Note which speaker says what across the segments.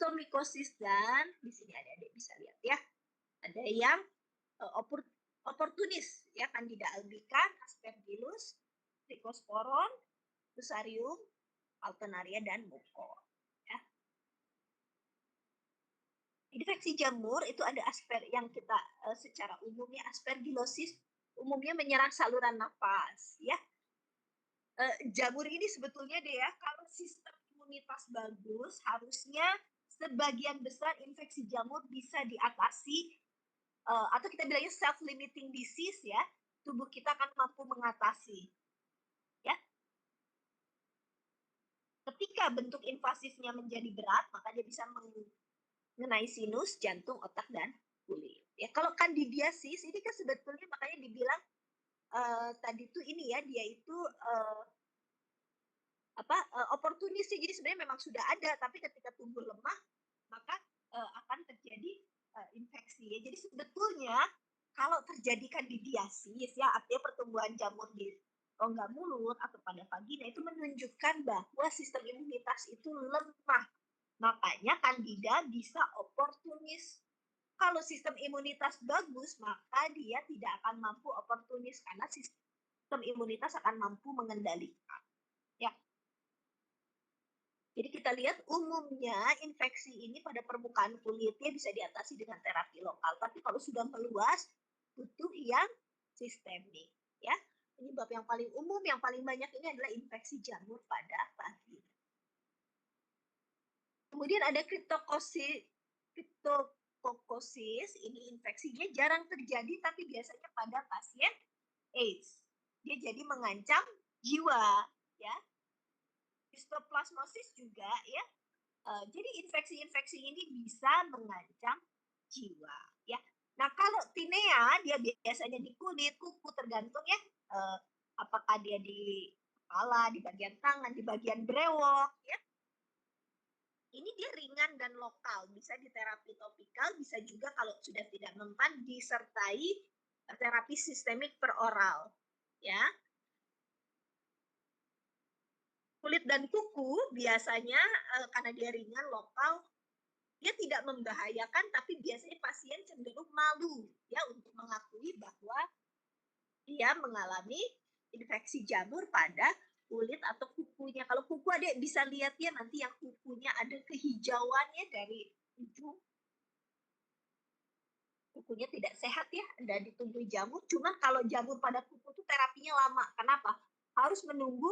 Speaker 1: histomikosis dan di sini adik-adik bisa lihat ya. Ada yang oportunis ya, Candida albicans, Aspergillus, Trichosporon, Fusarium, Alternaria dan Muko. Ya. Infeksi jamur itu ada yang kita secara umumnya aspergillosis umumnya menyerang saluran nafas ya. Jamur ini sebetulnya deh ya, kalau sistem imunitas bagus harusnya sebagian besar infeksi jamur bisa diatasi atau kita bilangnya self-limiting disease ya, tubuh kita akan mampu mengatasi. Ya. Ketika bentuk invasifnya menjadi berat, maka dia bisa mengenai sinus, jantung, otak, dan kulit. Ya, kalau candidiasis ini kan sebetulnya makanya dibilang tadi tuh ini ya, dia itu oportunis sih. Jadi sebenarnya memang sudah ada, tapi ketika tubuh lemah, maka akan terjadi infeksi. Ya. Jadi sebetulnya kalau terjadi candidiasis, ya artinya pertumbuhan jamur di rongga mulut atau pada vagina itu menunjukkan bahwa sistem imunitas itu lemah. Makanya Candida bisa oportunis. Kalau sistem imunitas bagus, maka dia tidak akan mampu oportunis karena sistem imunitas akan mampu mengendalikan. Ya. Jadi kita lihat umumnya infeksi ini pada permukaan kulitnya bisa diatasi dengan terapi lokal. Tapi kalau sudah meluas, butuh yang sistemik. Ya. Penyebab yang paling umum, yang paling banyak ini adalah infeksi jamur pada vagina. Kemudian ada kriptokosis, ini infeksinya jarang terjadi, tapi biasanya pada pasien AIDS. Dia jadi mengancam jiwa. Ya. Histoplasmosis juga ya. Jadi infeksi-infeksi ini bisa mengancam jiwa ya. Nah, kalau tinea dia biasanya di kulit, kuku, tergantung ya apakah dia di kepala, di bagian tangan, di bagian brewok ya. Ini dia ringan dan lokal, bisa di terapi topikal, bisa juga kalau sudah tidak mempan disertai terapi sistemik per oral ya. Kulit dan kuku biasanya karena dia ringan, lokal, dia tidak membahayakan, tapi biasanya pasien cenderung malu ya untuk mengakui bahwa dia mengalami infeksi jamur pada kulit atau kukunya. Kalau kuku adik bisa lihat ya nanti yang kukunya ada kehijauannya dari ujung. Kukunya tidak sehat ya, ada ditumbuhi jamur. Cuma kalau jamur pada kuku itu terapinya lama. Kenapa? Harus menunggu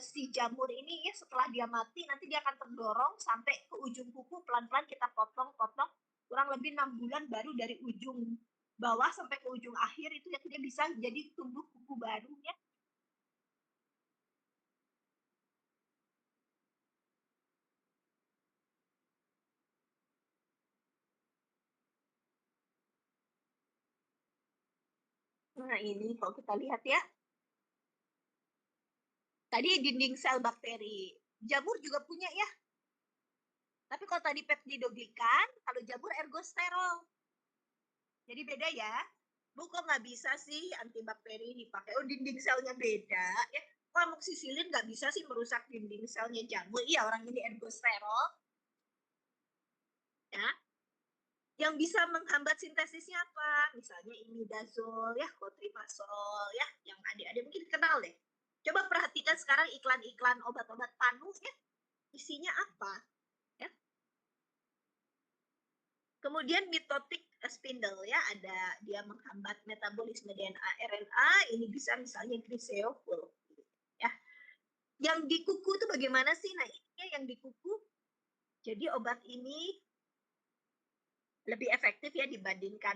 Speaker 1: si jamur ini ya setelah dia mati nanti dia akan terdorong sampai ke ujung kuku, pelan-pelan kita potong-potong kurang lebih 6 bulan baru dari ujung bawah sampai ke ujung akhir itu ya dia bisa jadi tumbuh kuku baru ya. Nah ini kalau kita lihat ya. Tadi dinding sel bakteri. Jamur juga punya ya. Tapi kalau tadi peptidoglikan, kalau jamur ergosterol. Jadi beda ya. Bu, kok nggak bisa sih antibakteri dipakai? Oh, dinding selnya beda. Ya, kok amoksisilin nggak bisa sih merusak dinding selnya jamur? Iya, orang ini ergosterol. Ya. Yang bisa menghambat sintesisnya apa? Misalnya imidazol, ya, cotrimazole, ya, yang adik-adik mungkin kenal deh. Coba perhatikan sekarang iklan-iklan obat-obat panas ya. Isinya apa? Ya. Kemudian mitotic spindle ya, ada dia menghambat metabolisme DNA RNA, ini bisa misalnya griseoful ya. Yang di kuku itu bagaimana sih? Nah, ini yang di kuku. Jadi obat ini lebih efektif ya dibandingkan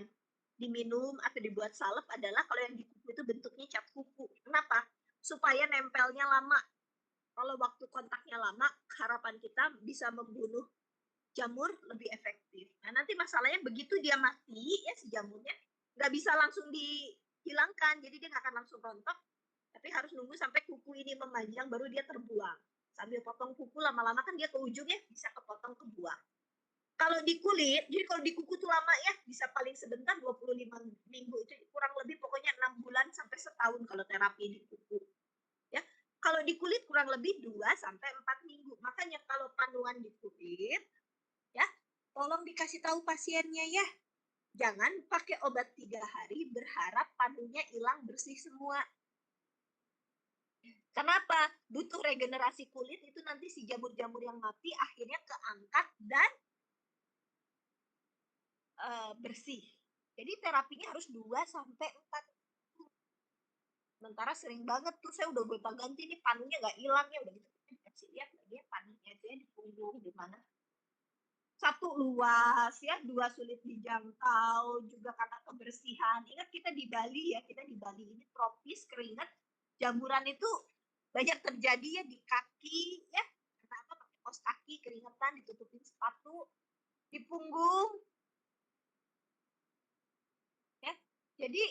Speaker 1: diminum atau dibuat salep adalah kalau yang di kuku itu bentuknya cap kuku. Kenapa? Supaya nempelnya lama. Kalau waktu kontaknya lama, harapan kita bisa membunuh jamur lebih efektif. Nah, nanti masalahnya begitu dia mati, ya si jamurnya nggak bisa langsung dihilangkan, jadi dia nggak akan langsung rontok, tapi harus nunggu sampai kuku ini memanjang, baru dia terbuang. Sambil potong kuku, lama-lama kan dia ke ujungnya bisa kepotong, kebuang. Kalau di kulit, jadi kalau di kuku tuh lama ya, bisa paling sebentar 25 minggu, itu kurang lebih pokoknya 6 bulan sampai setahun kalau terapi di kuku. Ya, kalau di kulit kurang lebih 2 sampai 4 minggu. Makanya kalau panduan di kulit, dikasih tahu pasiennya ya, jangan pakai obat 3 hari berharap panunya hilang bersih semua. Kenapa? Butuh regenerasi kulit itu nanti si jamur-jamur yang mati akhirnya keangkat dan bersih. Jadi terapinya harus 2 sampai 4. Sementara sering banget tuh saya udah gonta-ganti nih panunya nggak hilang ya, udah gitu kita dikasih lihat lagi ya panunya itu ya di punggung di mana. 1 luas ya, 2 sulit dijangkau, juga karena kebersihan. Ingat kita di Bali ya, kita di Bali ini tropis, keringat, jamuran itu banyak terjadi ya di kaki ya, karena apa, pakai kaos kaki, keringetan, ditutupin sepatu, di punggung ya. Jadi,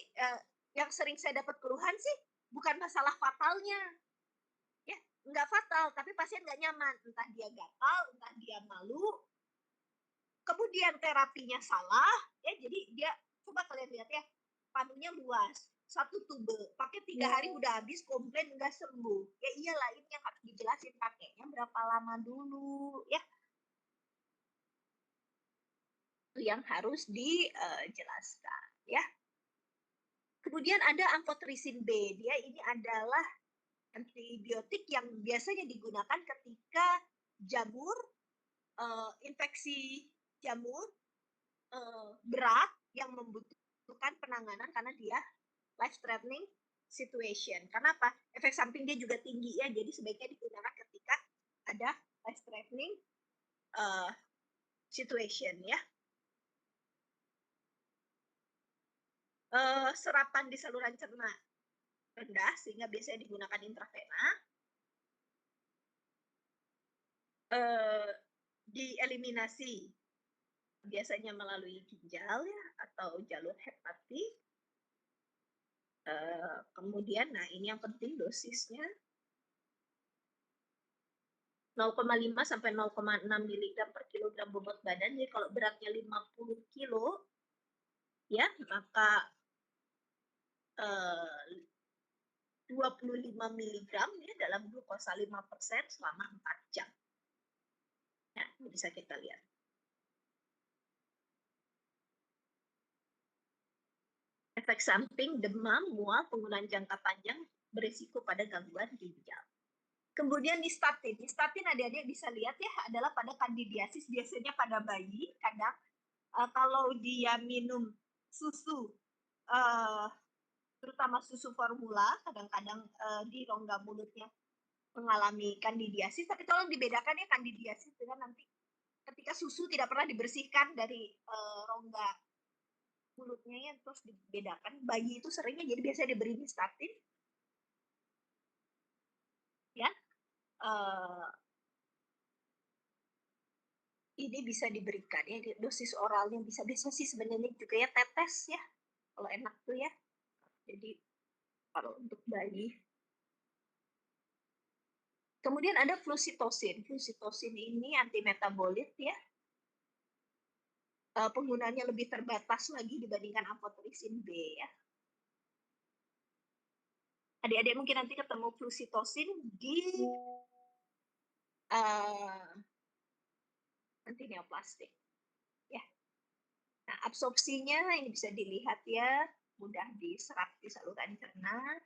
Speaker 1: yang sering saya dapat keluhan sih bukan masalah fatalnya, ya, nggak fatal, tapi pasien nggak nyaman, entah dia gatal, entah dia malu, kemudian terapinya salah, ya jadi dia coba kalian lihat ya, panunya luas, 1 tube, pakai 3 hari udah habis, komplain nggak sembuh. Ya iyalah ini yang harus dijelasin pakainya berapa lama dulu, ya. Yang harus dijelaskan, ya. Kemudian ada amphotericin B, dia ini adalah antibiotik yang biasanya digunakan ketika jamur, infeksi jamur berat yang membutuhkan penanganan karena dia life threatening situation. Karena apa? Efek samping dia juga tinggi ya, jadi sebaiknya digunakan ketika ada life threatening uh, situation ya. Serapan di saluran cerna rendah sehingga biasanya digunakan intravena. Dieliminasi biasanya melalui ginjal ya atau jalur hepatik. Kemudian, nah ini yang penting dosisnya 0,5 sampai 0,6 miligram per kilogram bobot badan. Jadi kalau beratnya 50 kilo, ya maka 25 miligram ya dalam glukosa 5% selama 4 jam. Ya, bisa kita lihat. Efek samping demam, mual, penggunaan jangka panjang berisiko pada gangguan ginjal. Kemudian di statin adik-adik bisa lihat ya adalah pada kandidiasis biasanya pada bayi. Kadang kalau dia minum susu, terutama susu formula, kadang-kadang di rongga mulutnya mengalami kandidiasis. Tapi tolong dibedakan ya kandidiasis dengan nanti ketika susu tidak pernah dibersihkan dari rongga mulutnya ya, terus dibedakan. Bayi itu seringnya jadi biasanya diberi statin, ya. Ini bisa diberikan ya dosis oralnya bisa sih sebenarnya juga ya tetes ya kalau enak tuh ya. Jadi kalau untuk bayi. Kemudian ada flusitosin. Flusitosin ini antimetabolit ya. Penggunaannya lebih terbatas lagi dibandingkan amphotericin B ya. Adik-adik mungkin nanti ketemu flusitosin di antineoplastik ya. Nah, absorpsinya ini bisa dilihat ya, mudah diserap di saluran cerna.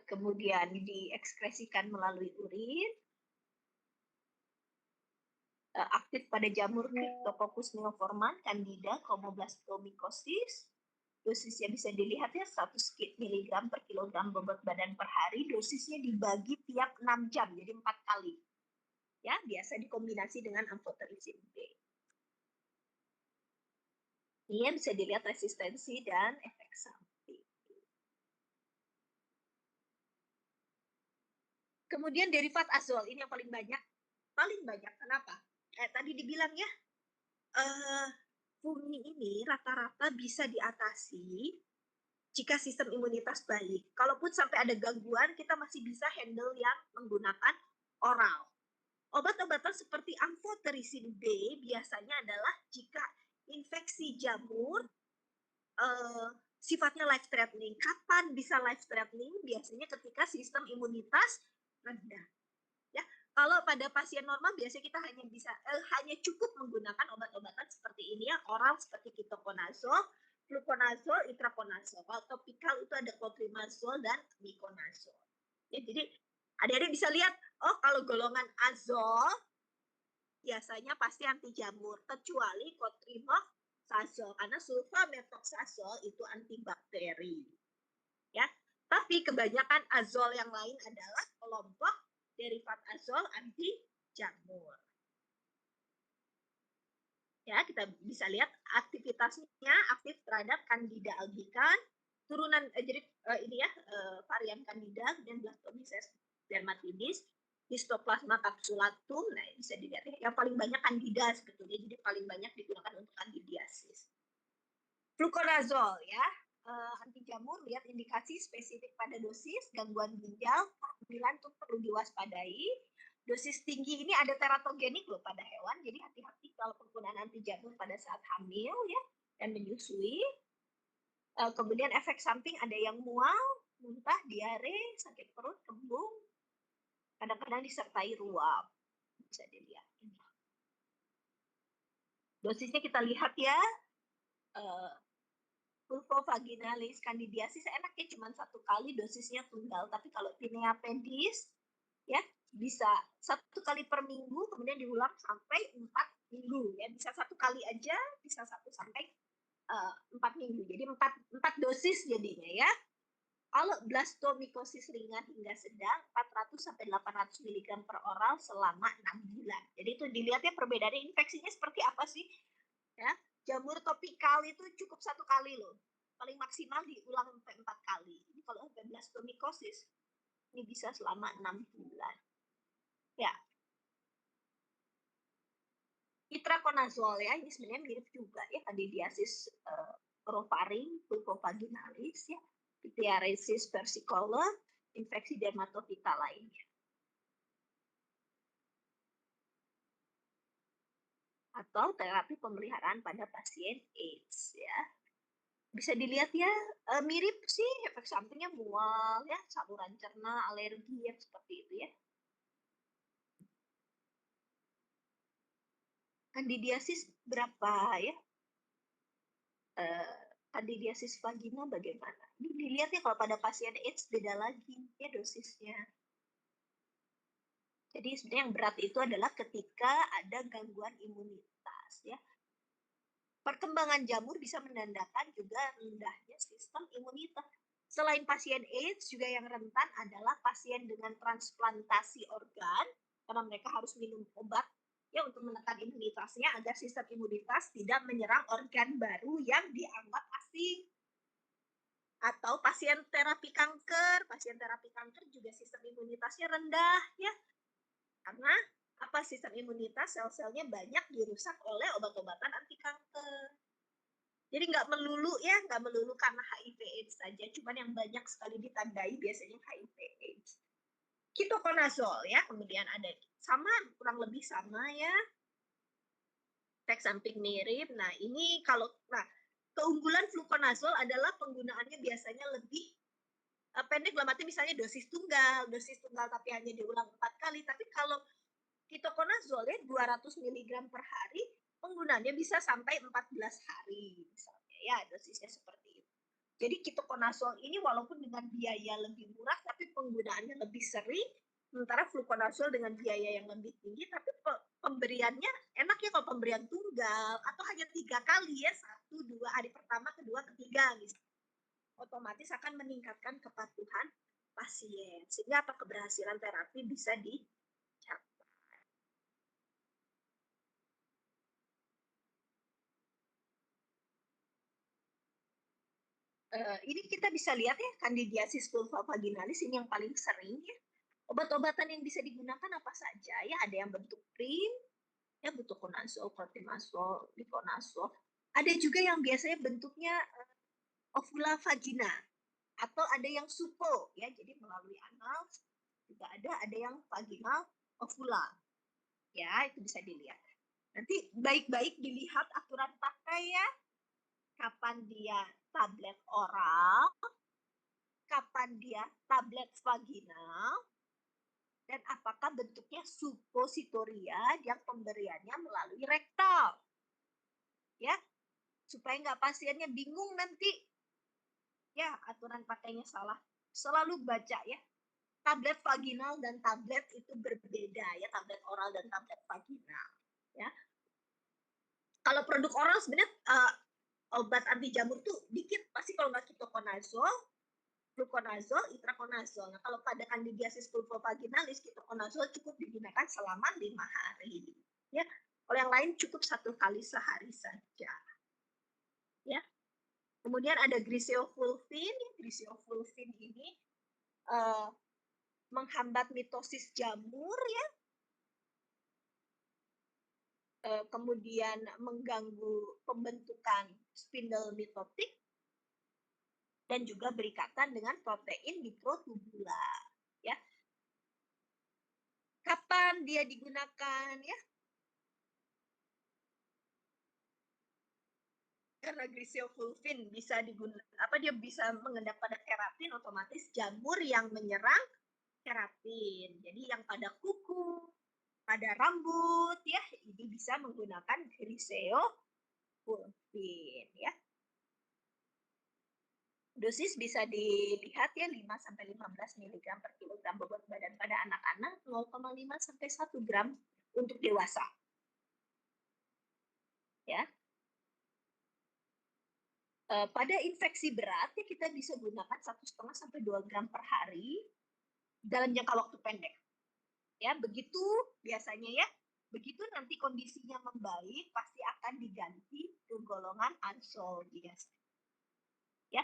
Speaker 1: Kemudian diekskresikan melalui urin, aktif pada jamur Cryptococcus neoformans, Candida, Chromoblastomycosis. Dosisnya bisa dilihat ya 100 mg per kilogram bobot badan per hari. Dosisnya dibagi tiap 6 jam, jadi 4 kali. Ya, biasa dikombinasi dengan amphotericin B. Ini bisa dilihat resistensi dan efek samping. Kemudian derivat azol, ini yang paling banyak. Paling banyak, kenapa? Tadi dibilang ya, fungsi ini rata-rata bisa diatasi jika sistem imunitas baik. Kalaupun sampai ada gangguan, kita masih bisa handle yang menggunakan oral. Obat-obatan seperti amphotericin B biasanya adalah jika infeksi jamur sifatnya life threatening. Kapan bisa life threatening? Biasanya ketika sistem imunitas rendah. Ya, Kalau pada pasien normal biasanya kita hanya cukup menggunakan obat-obatan seperti ini ya, oral seperti ketoconazole, fluconazole, itraconazole. Kalau topikal itu ada cotrimazole dan miconazole. Ya, jadi adik-adik bisa lihat, oh kalau golongan azol biasanya pasti anti jamur, kecuali cotrimazole karena sulfamethoxazole itu antibakteri. Ya, tapi kebanyakan azol yang lain adalah kelompok derivat azol anti jamur. Ya, kita bisa lihat aktivitasnya aktif terhadap Candida albicans, turunan ini ya varian Candida dan Blastomyces dermatidis, Histoplasma capsulatum. Nah, bisa dilihat ya, yang paling banyak Candida sebetulnya, jadi paling banyak digunakan untuk candidiasis. Fluconazole ya, anti jamur, lihat indikasi spesifik pada dosis, gangguan ginjal, kehamilan itu perlu diwaspadai. Dosis tinggi ini ada teratogenik loh pada hewan, jadi hati-hati kalau penggunaan anti jamur pada saat hamil ya dan menyusui. Kemudian efek samping ada yang mual, muntah, diare, sakit perut, kembung, kadang-kadang disertai ruam. Bisa dilihat. Dosisnya kita lihat ya. Vulvovaginalis candidiasis enaknya cuma 1 kali, dosisnya tunggal. Tapi kalau tinea pedis ya bisa 1 kali per minggu, kemudian diulang sampai 4 minggu ya. Bisa 1 kali aja, bisa 1 sampai 4 minggu. Jadi 4 dosis jadinya ya. Kalau blastomikosis ringan hingga sedang 400 sampai 800 mg per oral selama 6 bulan. Jadi itu dilihatnya perbedaannya infeksinya seperti apa sih ya. Jamur topikal itu cukup 1 kali loh, paling maksimal diulang sampai 4 kali. Ini kalau ada blastomikosis ini bisa selama 6 bulan ya. Itraconazole ya, ini sebenarnya mirip juga ya, candidiasis orofaring, vulvovaginalis ya, pityriasis versicolor, infeksi dermatofita lainnya. Atau terapi pemeliharaan pada pasien AIDS ya. Bisa dilihat ya, mirip sih, efek sampingnya mual ya, saluran cerna, alergi ya, seperti itu ya. Candidiasis berapa ya? Candidiasis vagina bagaimana? Ini dilihat ya, kalau pada pasien AIDS beda lagi ya dosisnya. Jadi sebenarnya yang berat itu adalah ketika ada gangguan imunitas ya. Perkembangan jamur bisa menandakan juga rendahnya sistem imunitas. Selain pasien AIDS, juga yang rentan adalah pasien dengan transplantasi organ, karena mereka harus minum obat ya untuk menekan imunitasnya agar sistem imunitas tidak menyerang organ baru yang dianggap asing. Atau pasien terapi kanker juga sistem imunitasnya rendah ya. Karena apa, sistem imunitas sel-selnya banyak dirusak oleh obat-obatan anti kanker. Jadi nggak melulu karena HIV AIDS saja, cuman yang banyak sekali ditandai biasanya HIV AIDS. Ketoconazole ya, kemudian ada sama, kurang lebih sama ya. Efek samping mirip. Nah, ini keunggulan fluconazole adalah penggunaannya biasanya lebih pendek, dalam arti misalnya dosis tunggal tapi hanya diulang 4 kali. Tapi kalau ketoconazole ya 200 mg per hari, penggunaannya bisa sampai 14 hari misalnya ya, dosisnya seperti itu. Jadi ketoconazole ini walaupun dengan biaya lebih murah tapi penggunaannya lebih sering, sementara fluconazole dengan biaya yang lebih tinggi tapi pemberiannya enak ya kalau pemberian tunggal atau hanya 3 kali ya, 1, 2 hari pertama, kedua, ketiga gitu. Otomatis akan meningkatkan kepatuhan pasien sehingga keberhasilan terapi bisa dicapai. Ini kita bisa lihat ya, candidiasis vulvovaginalis ini yang paling sering ya. Obat-obatan yang bisa digunakan apa saja ya, ada yang bentuk krim ya, butoconazole, cotrimazole, miconazole. Ada juga yang biasanya bentuknya ovula vagina atau ada yang supple ya, jadi melalui anal. Juga ada yang vaginal ovula ya, itu bisa dilihat. Nanti baik-baik dilihat aturan pakai ya, kapan dia tablet oral, kapan dia tablet vaginal, dan apakah bentuknya suppositoria yang pemberiannya melalui rektal. Ya, supaya nggak pasiennya bingung nanti. Ya, aturan pakainya salah. Selalu baca ya. Tablet vaginal dan tablet itu berbeda ya, tablet oral dan tablet vaginal. Ya. Kalau produk oral sebenarnya obat anti jamur tuh dikit, pasti kalau nggak ketoconazole, fluconazole, itraconazole. Nah, kalau pada candidiasis vulvovaginalis, ketoconazole cukup digunakan selama 5 hari. Ya, kalau yang lain cukup 1 kali sehari saja. Ya. Kemudian ada griseofulvin. Griseofulvin ini menghambat mitosis jamur ya. Kemudian mengganggu pembentukan spindle mitotik dan juga berikatan dengan protein mikrotubula ya. Kapan dia digunakan ya? Karena griseofulvin bisa digunakan dia bisa mengendap pada keratin, otomatis jamur yang menyerang keratin. Jadi yang pada kuku, pada rambut ya, ini bisa menggunakan griseofulvin ya. Dosis bisa dilihat ya 5 sampai 15 mg per kilogram bobot badan pada anak-anak, 0,5 sampai 1 gram untuk dewasa. Ya. Pada infeksi berat ya kita bisa gunakan 1,5 sampai 2 gram per hari dalam jangka waktu pendek. Ya, begitu biasanya ya. Begitu nanti kondisinya membaik, pasti akan diganti ke golongan Anzol biasanya. Ya.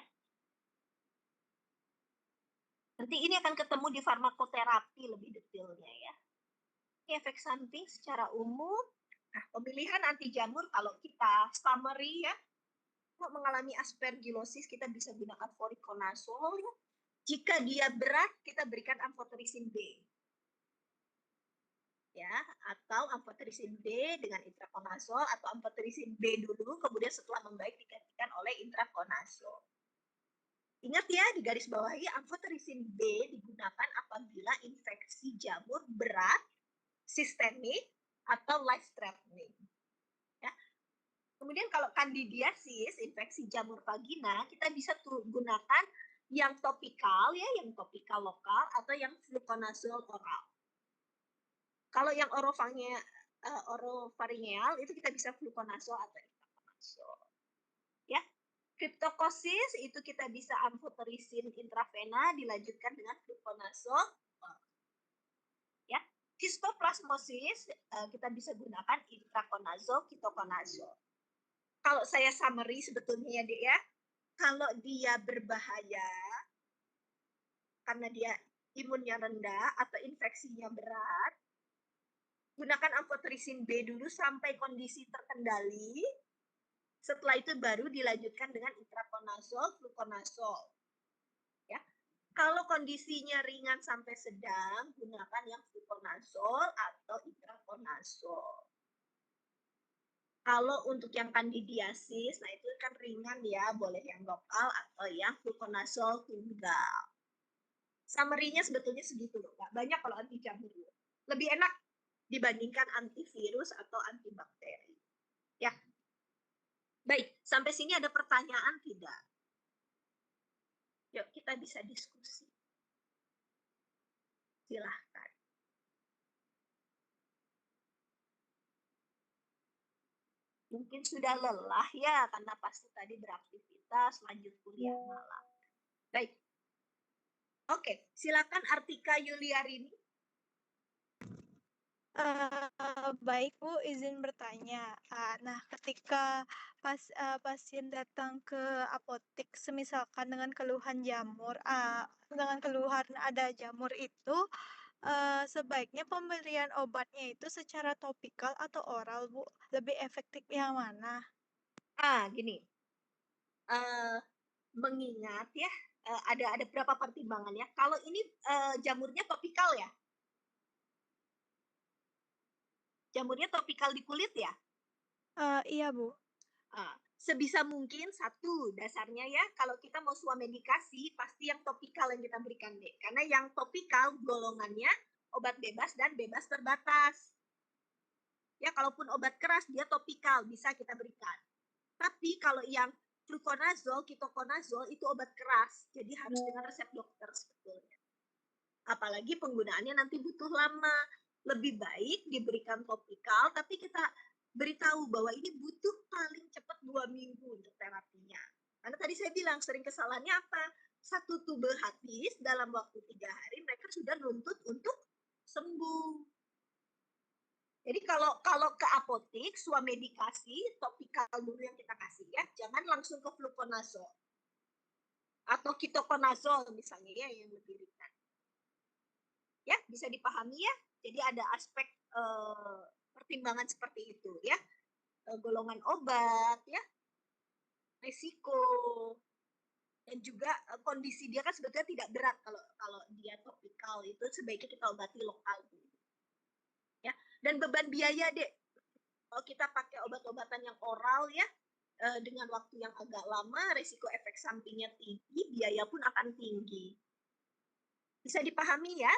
Speaker 1: Nanti ini akan ketemu di farmakoterapi lebih detailnya ya. Efek samping secara umum, nah pemilihan anti jamur kalau kita summary ya, kalau mengalami aspergillosis kita bisa gunakan voriconazole ya. Jika dia berat kita berikan amphotericin B. Ya, atau amphotericin B dengan itraconazole atau amphotericin B dulu kemudian setelah membaik digantikan oleh itraconazole. Ingat ya, di garis bawahi amphotericin B digunakan apabila infeksi jamur berat, sistemik, atau life threatening. Ya. Kemudian kalau candidiasis, infeksi jamur vagina, kita bisa gunakan yang topikal ya, yang topikal lokal atau yang fluconazole oral. Kalau yang oropharyngeal itu kita bisa fluconazole atau itraconazole. Ya. Cryptococcus itu kita bisa amphotericin intravena dilanjutkan dengan fluconazole. Ya. Histoplasmosis kita bisa gunakan itraconazole, ketoconazole. Kalau saya summary sebetulnya ya, Dek ya, kalau dia berbahaya karena dia imunnya rendah atau infeksinya berat, gunakan amphotericin B dulu sampai kondisi terkendali. Setelah itu baru dilanjutkan dengan itraconazole, fluconazole. Ya. Kalau kondisinya ringan sampai sedang, gunakan yang fluconazole atau itraconazole. Kalau untuk yang candidiasis, nah itu kan ringan ya, boleh yang lokal atau yang fluconazole tunggal. Summary-nya sebetulnya segitu loh, Kak. Banyak kalau anti jamur. Lebih enak dibandingkan antivirus atau antibakteri. Ya. Baik, sampai sini ada pertanyaan tidak? Yuk kita bisa diskusi. Silahkan. Mungkin sudah lelah ya, karena pasti tadi beraktivitas, lanjut kuliah malam. Baik. Oke, silakan Artika Yuliarini.
Speaker 2: Baik Bu, izin bertanya. Nah, ketika pasien datang ke apotek, semisalkan dengan keluhan jamur, dengan keluhan ada jamur itu, sebaiknya pemberian obatnya itu secara topikal atau oral Bu? Lebih efektif yang mana?
Speaker 1: Gini. Mengingat ya, ada berapa pertimbangannya. Kalau ini jamurnya topikal ya? Jamurnya topikal di kulit ya?
Speaker 2: Iya Bu.
Speaker 1: Sebisa mungkin satu dasarnya ya, kalau kita mau swamedikasi pasti yang topikal yang kita berikan deh, karena yang topikal golongannya obat bebas dan bebas terbatas. Ya, kalaupun obat keras dia topikal bisa kita berikan. Tapi kalau yang fluconazole, ketoconazole itu obat keras, jadi harus dengan resep dokter sebetulnya. Apalagi penggunaannya nanti butuh lama. Lebih baik diberikan topikal, tapi kita beritahu bahwa ini butuh paling cepat 2 minggu untuk terapinya. Karena tadi saya bilang sering kesalahannya apa? Satu tube habis dalam waktu 3 hari, mereka sudah nuntut untuk sembuh. Jadi kalau ke apotik, swamedikasi, topikal dulu yang kita kasih ya, jangan langsung ke fluconazole atau ketoconazole misalnya ya yang lebih ringan. Ya, bisa dipahami ya. Jadi ada aspek pertimbangan seperti itu ya. Golongan obat ya, risiko, dan juga kondisi dia kan sebetulnya tidak berat kalau dia topikal itu sebaiknya kita obati lokal dulu. Ya, dan beban biaya deh. Kalau kita pakai obat-obatan yang oral ya, dengan waktu yang agak lama, risiko efek sampingnya tinggi, biaya pun akan tinggi. Bisa dipahami ya?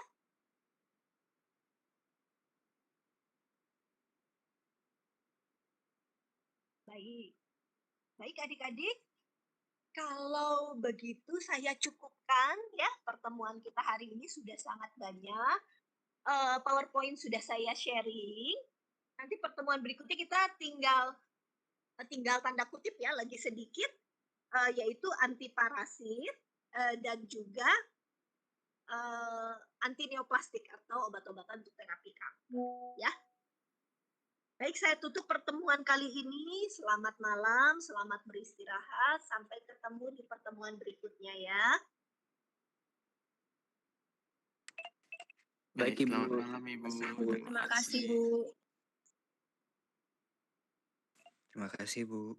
Speaker 1: Baik. Baik adik-adik, kalau begitu saya cukupkan ya pertemuan kita hari ini sudah sangat banyak. PowerPoint sudah saya sharing. Nanti pertemuan berikutnya kita tinggal tanda kutip ya lagi sedikit yaitu anti parasit dan juga anti neoplastik atau obat-obatan untuk terapi kanker ya. Baik, saya tutup pertemuan kali ini. Selamat malam, selamat beristirahat. Sampai ketemu di pertemuan berikutnya ya.
Speaker 3: Baik, Ibu.
Speaker 4: Selamat malam, Ibu.
Speaker 2: Terima kasih, Bu.
Speaker 3: Terima kasih, Bu.